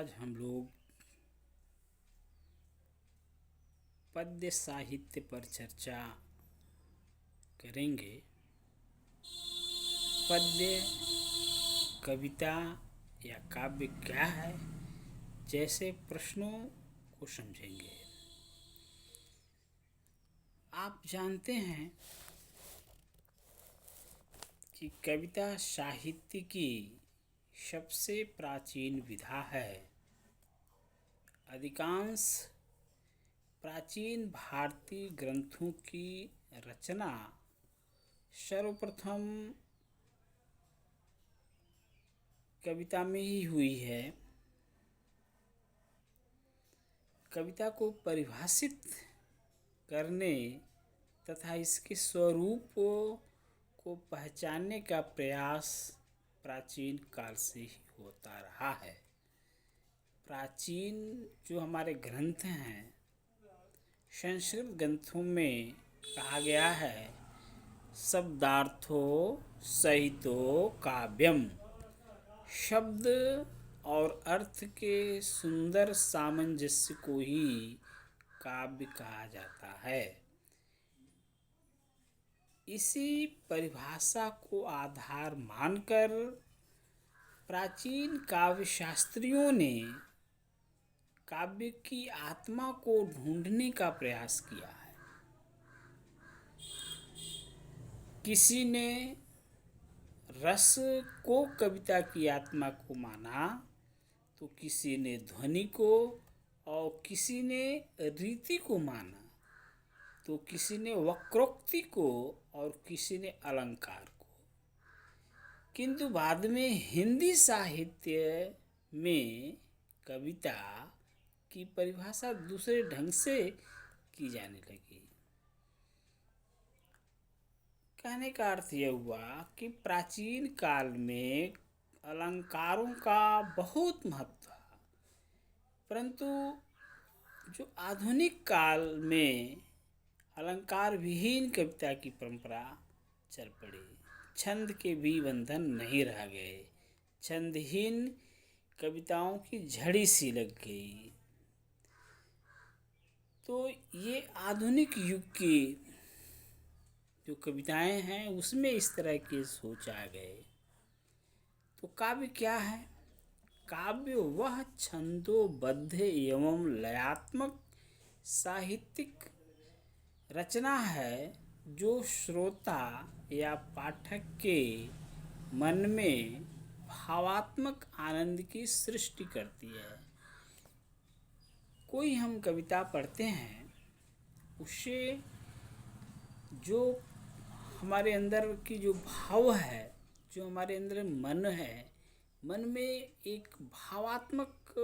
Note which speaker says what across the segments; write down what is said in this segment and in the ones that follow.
Speaker 1: आज हम लोग पद्य साहित्य पर चर्चा करेंगे। पद्य कविता या काव्य क्या है, जैसे प्रश्नों को समझेंगे। आप जानते हैं कि कविता साहित्य की सबसे प्राचीन विधा है। अधिकांश प्राचीन भारतीय ग्रंथों की रचना सर्वप्रथम कविता में ही हुई है। कविता को परिभाषित करने तथा इसके स्वरूप को पहचानने का प्रयास प्राचीन काल से ही होता रहा है। प्राचीन जो हमारे ग्रंथ हैं, संस्कृत ग्रंथों में कहा गया है, शब्दार्थो सहितो काव्यम। शब्द और अर्थ के सुंदर सामंजस्य को ही काव्य कहा जाता है। इसी परिभाषा को आधार मानकर प्राचीन काव्य शास्त्रियों ने काव्य की आत्मा को ढूंढने का प्रयास किया है। किसी ने रस को कविता की आत्मा को माना, तो किसी ने ध्वनि को, और किसी ने रीति को माना, तो किसी ने वक्रोक्ति को, और किसी ने अलंकार को। किंतु बाद में हिंदी साहित्य में कविता की परिभाषा दूसरे ढंग से की जाने लगी। कहने का अर्थ यह हुआ कि प्राचीन काल में अलंकारों का बहुत महत्व था, परंतु जो आधुनिक काल में अलंकार विहीन कविता की परंपरा चल पड़ी। छंद के भी बंधन नहीं रह गए। छंदहीन कविताओं की झड़ी सी लग गई। तो ये आधुनिक युग की जो कविताएं हैं, उसमें इस तरह के सोच आ गए। तो काव्य क्या है? काव्य वह छंदोबद्ध एवं लयात्मक साहित्यिक रचना है जो श्रोता या पाठक के मन में भावात्मक आनंद की सृष्टि करती है। कोई हम कविता पढ़ते हैं, उससे जो हमारे अंदर की जो भाव है, जो हमारे अंदर मन है, मन में एक भावात्मक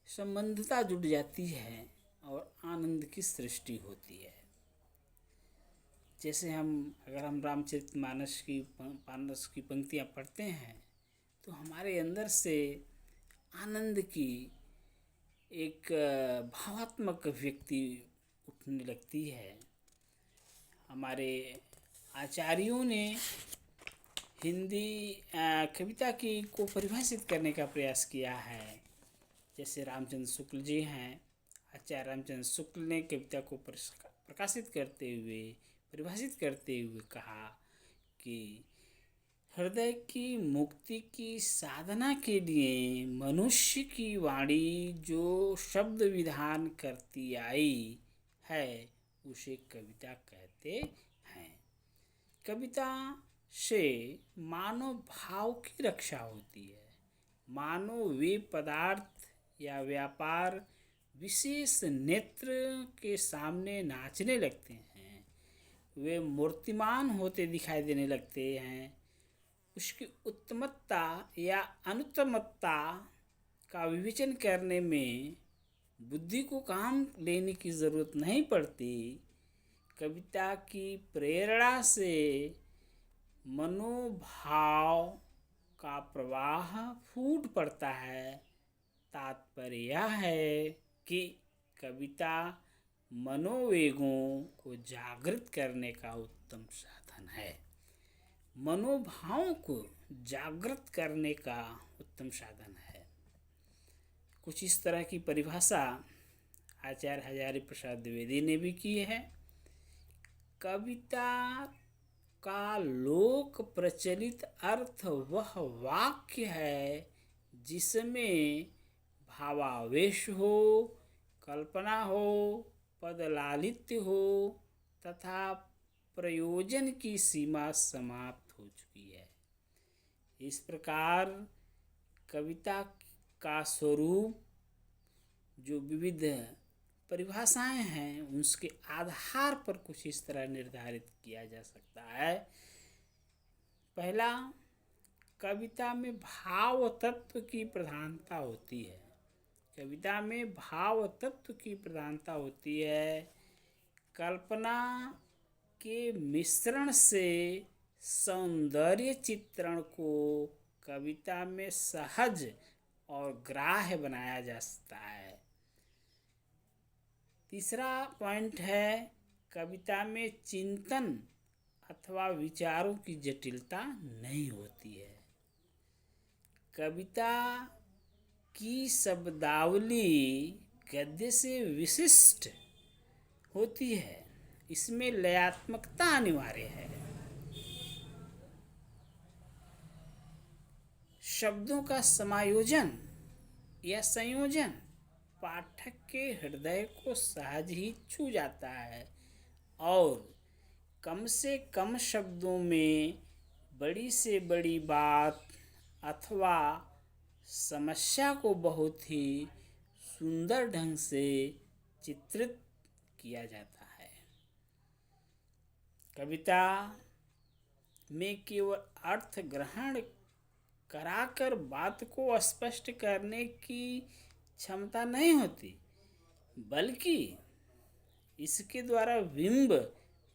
Speaker 1: संबंधता जुड़ जाती है और आनंद की सृष्टि होती है। जैसे अगर हम रामचरितमानस की पंक्तियाँ पढ़ते हैं, तो हमारे अंदर से आनंद की एक भावात्मक व्यक्ति उठने लगती है। हमारे आचार्यों ने हिंदी कविता को परिभाषित करने का प्रयास किया है। जैसे रामचंद्र शुक्ल जी हैं, आचार्य रामचंद्र शुक्ल ने कविता को परिभाषित करते हुए कहा कि हृदय की मुक्ति की साधना के लिए मनुष्य की वाणी जो शब्द विधान करती आई है, उसे कविता कहते हैं। कविता से मानव भाव की रक्षा होती है। मानो वे पदार्थ या व्यापार विशेष नेत्र के सामने नाचने लगते हैं, वे मूर्तिमान होते दिखाई देने लगते हैं। उसकी उत्तमत्ता या अनुत्तमत्ता का विवेचन करने में बुद्धि को काम लेने की ज़रूरत नहीं पड़ती। कविता की प्रेरणा से मनोभाव का प्रवाह फूट पड़ता है। तात्पर्य यह है कि कविता मनोवेगों को जागृत करने का उत्तम साधन है। मनोभावों को जागृत करने का उत्तम साधन है। कुछ इस तरह की परिभाषा आचार्य हजारी प्रसाद द्विवेदी ने भी की है। कविता का लोक प्रचलित अर्थ वह वाक्य है जिसमें भावावेश हो, कल्पना हो, पदलालित्य हो तथा प्रयोजन की सीमा समाप्त हो चुकी है। इस प्रकार कविता का स्वरूप जो विविध परिभाषाएं हैं उसके आधार पर कुछ इस तरह निर्धारित किया जा सकता है। पहला, कविता में भाव तत्व की प्रधानता होती है। कविता में भाव तत्व की प्रधानता होती है। कल्पना के मिश्रण से सौंदर्य चित्रण को कविता में सहज और ग्राह्य बनाया जा सकता है। तीसरा पॉइंट है, कविता में चिंतन अथवा विचारों की जटिलता नहीं होती है। कविता की शब्दावली गद्य से विशिष्ट होती है। इसमें लयात्मकता अनिवार्य है। शब्दों का समायोजन या संयोजन पाठक के हृदय को सहज ही छू जाता है और कम से कम शब्दों में बड़ी से बड़ी बात अथवा समस्या को बहुत ही सुंदर ढंग से चित्रित किया जाता है। कविता में केवल अर्थ ग्रहण कराकर बात को स्पष्ट करने की क्षमता नहीं होती, बल्कि इसके द्वारा बिंब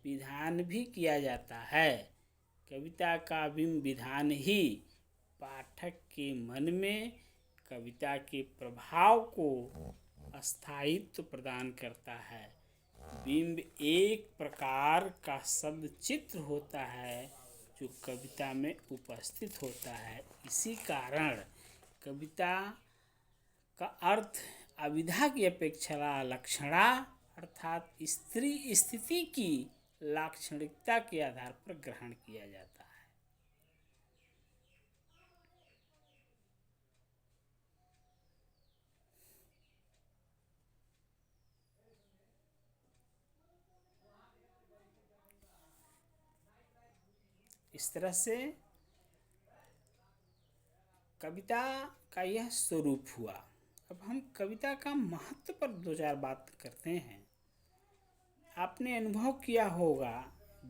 Speaker 1: विधान भी किया जाता है। कविता का बिंब विधान ही पाठक के मन में कविता के प्रभाव को स्थायित्व प्रदान करता है। बिंब एक प्रकार का शब्द चित्र होता है जो कविता में उपस्थित होता है। इसी कारण कविता का अर्थ अभिधा की अपेक्षा लक्षणा अर्थात स्त्री स्थिति की लाक्षणिकता के आधार पर ग्रहण किया जाता है। इस तरह से कविता का यह स्वरूप हुआ। अब हम कविता का महत्व पर दो चार बात करते हैं। आपने अनुभव किया होगा,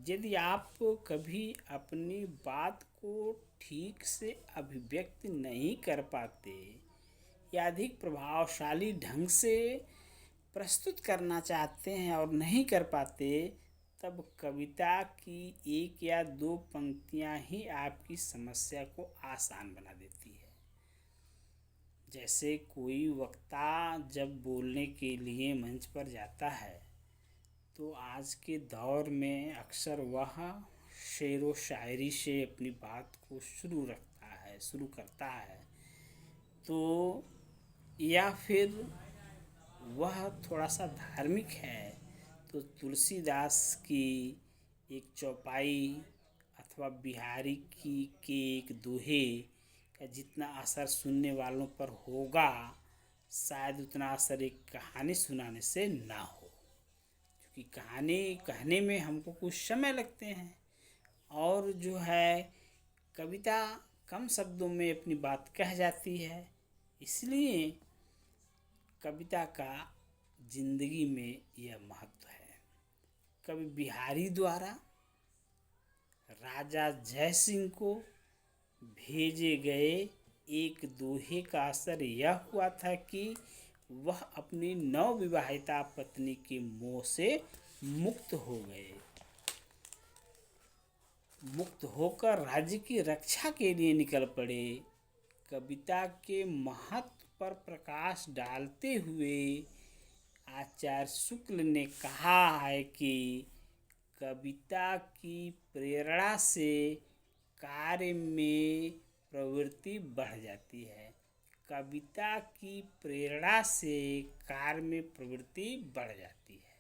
Speaker 1: यदि आप कभी अपनी बात को ठीक से अभिव्यक्त नहीं कर पाते या अधिक प्रभावशाली ढंग से प्रस्तुत करना चाहते हैं और नहीं कर पाते, तब कविता की एक या दो पंक्तियां ही आपकी समस्या को आसान बना देती है। जैसे कोई वक्ता जब बोलने के लिए मंच पर जाता है तो आज के दौर में अक्सर वह शेर व शायरी से अपनी बात को शुरू करता है, तो या फिर वह थोड़ा सा धार्मिक है तो तुलसीदास की एक चौपाई अथवा बिहारी की के एक दोहे का जितना असर सुनने वालों पर होगा, शायद उतना असर एक कहानी सुनाने से ना हो। क्योंकि कहानी कहने में हमको कुछ समय लगते हैं और जो है कविता कम शब्दों में अपनी बात कह जाती है। इसलिए कविता का जिंदगी में यह महत्व है। कवि बिहारी द्वारा राजा जय सिंह को भेजे गए एक दोहे का असर यह हुआ था कि वह अपनी नवविवाहिता पत्नी के मोह से मुक्त हो गए। मुक्त होकर राज्य की रक्षा के लिए निकल पड़े। कविता के महत्व पर प्रकाश डालते हुए आचार्य शुक्ल ने कहा है कि कविता की प्रेरणा से कार्य में प्रवृत्ति बढ़ जाती है। कविता की प्रेरणा से कार्य में प्रवृत्ति बढ़ जाती है।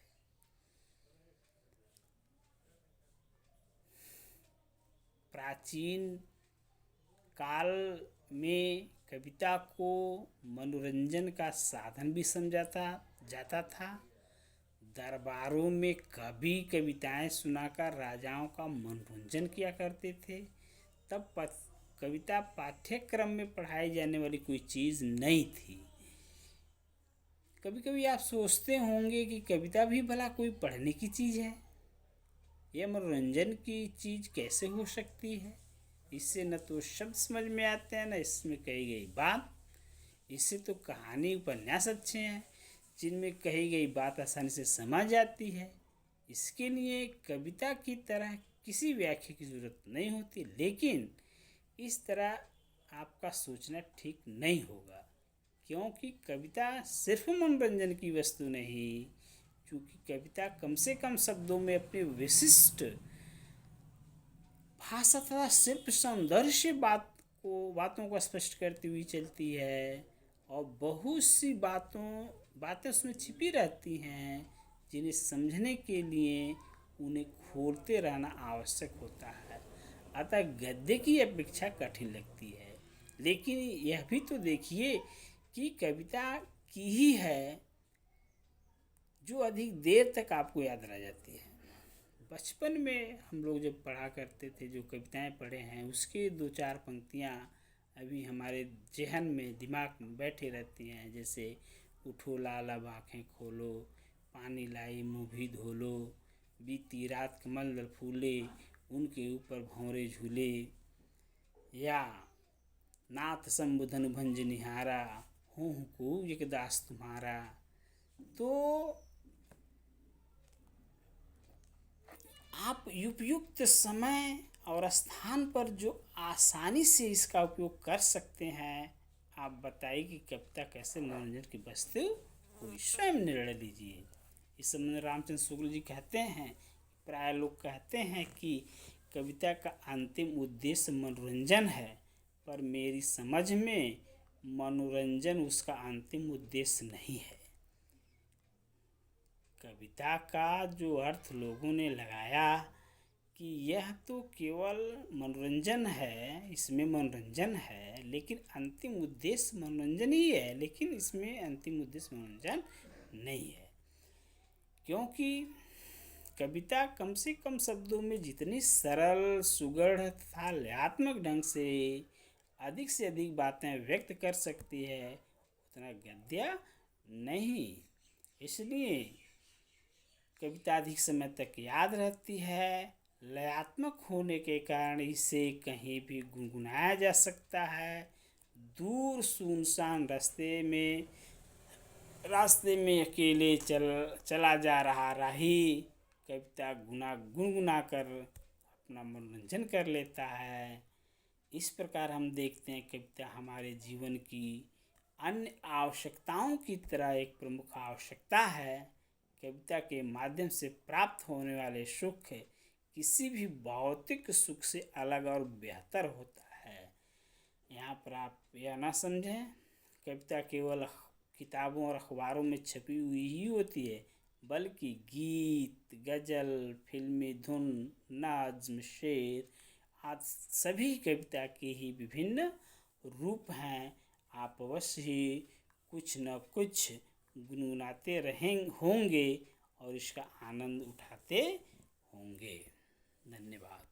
Speaker 1: प्राचीन काल में कविता को मनोरंजन का साधन भी समझा जाता था। दरबारों में कवि कविताएं सुनाकर राजाओं का मनोरंजन किया करते थे। तब कविता पाठ्यक्रम में पढ़ाई जाने वाली कोई चीज़ नहीं थी। कभी कभी आप सोचते होंगे कि कविता भी भला कोई पढ़ने की चीज़ है, यह मनोरंजन की चीज़ कैसे हो सकती है। इससे न तो शब्द समझ में आते हैं, न इसमें कही गई बात। इससे तो कहानी उपन्यास अच्छे हैं जिनमें कही गई बात आसानी से समझ जाती है। इसके लिए कविता की तरह किसी व्याख्या की ज़रूरत नहीं होती। लेकिन इस तरह आपका सोचना ठीक नहीं होगा, क्योंकि कविता सिर्फ मनोरंजन की वस्तु नहीं, क्योंकि कविता कम से कम शब्दों में अपनी विशिष्ट भाषा तथा सिर्फ सौंदर्य से बातों को स्पष्ट करती हुई चलती है। और बहुत सी बातें उसमें छिपी रहती हैं, जिन्हें समझने के लिए उन्हें खोलते रहना आवश्यक होता है। अतः गद्य की अपेक्षा कठिन लगती है। लेकिन यह भी तो देखिए कि कविता की ही है जो अधिक देर तक आपको याद रह जाती है। बचपन में हम लोग जब पढ़ा करते थे, जो कविताएं पढ़े हैं उसके 2-4 पंक्तियां अभी हमारे ज़हन में, दिमाग में बैठे रहती हैं। जैसे उठो लाल अब आँखें खोलो, पानी लाई मुँह भी धो लो, बीती रात कमल दल फूले, उनके ऊपर भंवरे झूले, या नाथ संबुधन भंज निहारा, हूँ को एक दास तुम्हारा। तो आप उपयुक्त समय और स्थान पर जो आसानी से इसका उपयोग कर सकते हैं, आप बताइए कि कविता कैसे मनोरंजन की वस्तु कोई स्वयं निर्णय लीजिए। इस संबंध में रामचंद्र शुक्ल जी कहते हैं, प्राय लोग कहते हैं कि कविता का अंतिम उद्देश्य मनोरंजन है, पर मेरी समझ में मनोरंजन उसका अंतिम उद्देश्य नहीं है। कविता का जो अर्थ लोगों ने लगाया कि यह तो केवल मनोरंजन है, इसमें मनोरंजन है, लेकिन अंतिम उद्देश्य मनोरंजन ही है, लेकिन इसमें अंतिम उद्देश्य मनोरंजन नहीं है। क्योंकि कविता कम से कम शब्दों में जितनी सरल, सुगढ़ तथा लयात्मक ढंग से अधिक बातें व्यक्त कर सकती है, उतना गद्य नहीं। इसलिए कविता अधिक समय तक याद रहती है। लयात्मक होने के कारण इसे कहीं भी गुनगुनाया जा सकता है। दूर सुनसान रास्ते में अकेले चला जा रहा राही कविता गुनगुना कर अपना मनोरंजन कर लेता है। इस प्रकार हम देखते हैं कविता हमारे जीवन की अन्य आवश्यकताओं की तरह एक प्रमुख आवश्यकता है। कविता के माध्यम से प्राप्त होने वाले सुख किसी भी भौतिक सुख से अलग और बेहतर होता है। यहाँ पर आप यह ना समझें कविता केवल किताबों और अखबारों में छपी हुई ही होती है, बल्कि गीत, गज़ल, फिल्मी धुन, नज़्म, शेर आदि सभी कविता के ही विभिन्न रूप हैं। आप अवश्य ही कुछ न कुछ गुनगुनाते होंगे और इसका आनंद उठाते होंगे। धन्यवाद।